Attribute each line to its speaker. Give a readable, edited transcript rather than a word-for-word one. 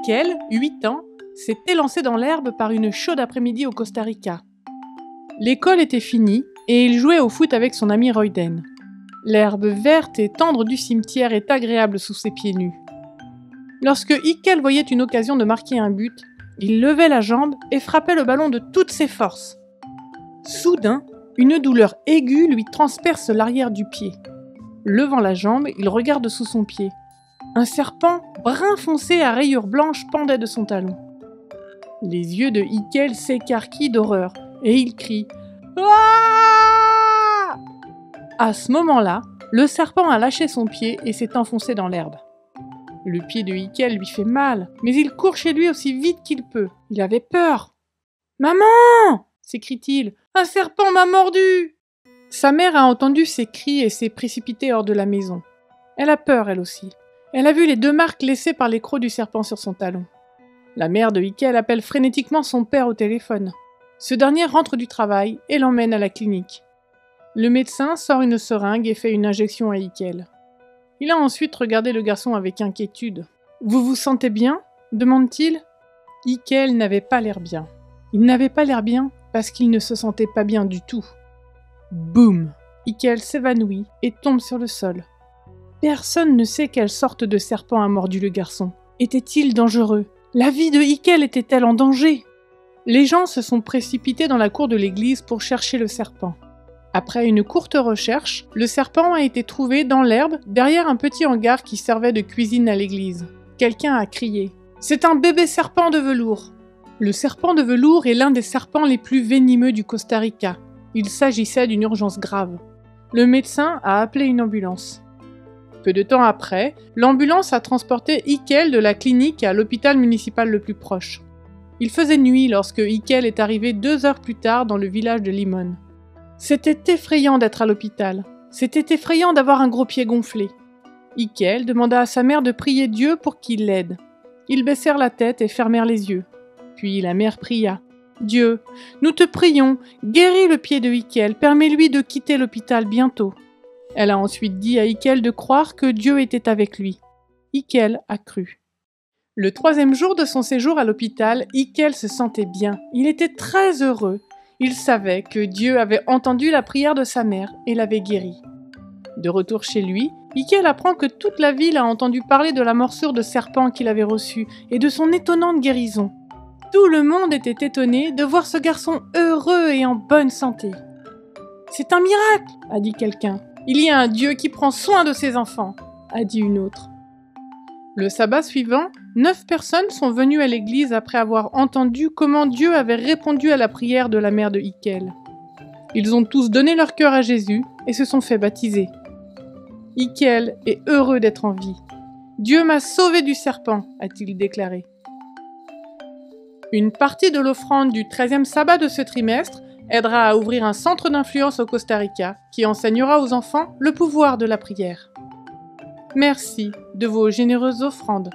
Speaker 1: Ikel, 8 ans, s'est élancé dans l'herbe par une chaude après-midi au Costa Rica. L'école était finie et il jouait au foot avec son ami Royden. L'herbe verte et tendre du cimetière est agréable sous ses pieds nus. Lorsque Ikel voyait une occasion de marquer un but, il levait la jambe et frappait le ballon de toutes ses forces. Soudain, une douleur aiguë lui transperce l'arrière du pied. Levant la jambe, il regarde sous son pied. Un serpent brun foncé à rayures blanches pendait de son talon. Les yeux de Ikel s'écarquillent d'horreur et il crie « Ouah !» À ce moment-là, le serpent a lâché son pied et s'est enfoncé dans l'herbe. Le pied de Ikel lui fait mal, mais il court chez lui aussi vite qu'il peut. Il avait peur. « Maman !» s'écrie-t-il. « Un serpent m'a mordu !» Sa mère a entendu ses cris et s'est précipitée hors de la maison. Elle a peur, elle aussi. Elle a vu les 2 marques laissées par les crocs du serpent sur son talon. La mère de Ikel appelle frénétiquement son père au téléphone. Ce dernier rentre du travail et l'emmène à la clinique. Le médecin sort une seringue et fait une injection à Ikel. Il a ensuite regardé le garçon avec inquiétude. « Vous vous sentez bien ?» demande-t-il. Ikel n'avait pas l'air bien. Il n'avait pas l'air bien parce qu'il ne se sentait pas bien du tout. Boum! Ikel s'évanouit et tombe sur le sol. Personne ne sait quelle sorte de serpent a mordu le garçon. Était-il dangereux? La vie de Ikel était-elle en danger? Les gens se sont précipités dans la cour de l'église pour chercher le serpent. Après une courte recherche, le serpent a été trouvé dans l'herbe derrière un petit hangar qui servait de cuisine à l'église. Quelqu'un a crié « C'est un bébé serpent de velours !» Le serpent de velours est l'un des serpents les plus venimeux du Costa Rica. Il s'agissait d'une urgence grave. Le médecin a appelé une ambulance. Peu de temps après, l'ambulance a transporté Ikel de la clinique à l'hôpital municipal le plus proche. Il faisait nuit lorsque Ikel est arrivé 2 heures plus tard dans le village de Limon. C'était effrayant d'être à l'hôpital. C'était effrayant d'avoir un gros pied gonflé. Ikel demanda à sa mère de prier Dieu pour qu'il l'aide. Ils baissèrent la tête et fermèrent les yeux. Puis la mère pria. « Dieu, nous te prions, guéris le pied de Ikel, permets-lui de quitter l'hôpital bientôt. » Elle a ensuite dit à Ikel de croire que Dieu était avec lui. Ikel a cru. Le 3e jour de son séjour à l'hôpital, Ikel se sentait bien. Il était très heureux. Il savait que Dieu avait entendu la prière de sa mère et l'avait guéri. De retour chez lui, Ikel apprend que toute la ville a entendu parler de la morsure de serpent qu'il avait reçue et de son étonnante guérison. Tout le monde était étonné de voir ce garçon heureux et en bonne santé. « C'est un miracle !» a dit quelqu'un. « Il y a un Dieu qui prend soin de ses enfants !» a dit une autre. Le sabbat suivant, 9 personnes sont venues à l'église après avoir entendu comment Dieu avait répondu à la prière de la mère de Ikel. Ils ont tous donné leur cœur à Jésus et se sont fait baptiser. Ikel est heureux d'être en vie. « Dieu m'a sauvé du serpent », a-t-il déclaré. Une partie de l'offrande du 13e sabbat de ce trimestre aidera à ouvrir un centre d'influence au Costa Rica qui enseignera aux enfants le pouvoir de la prière. Merci de vos généreuses offrandes.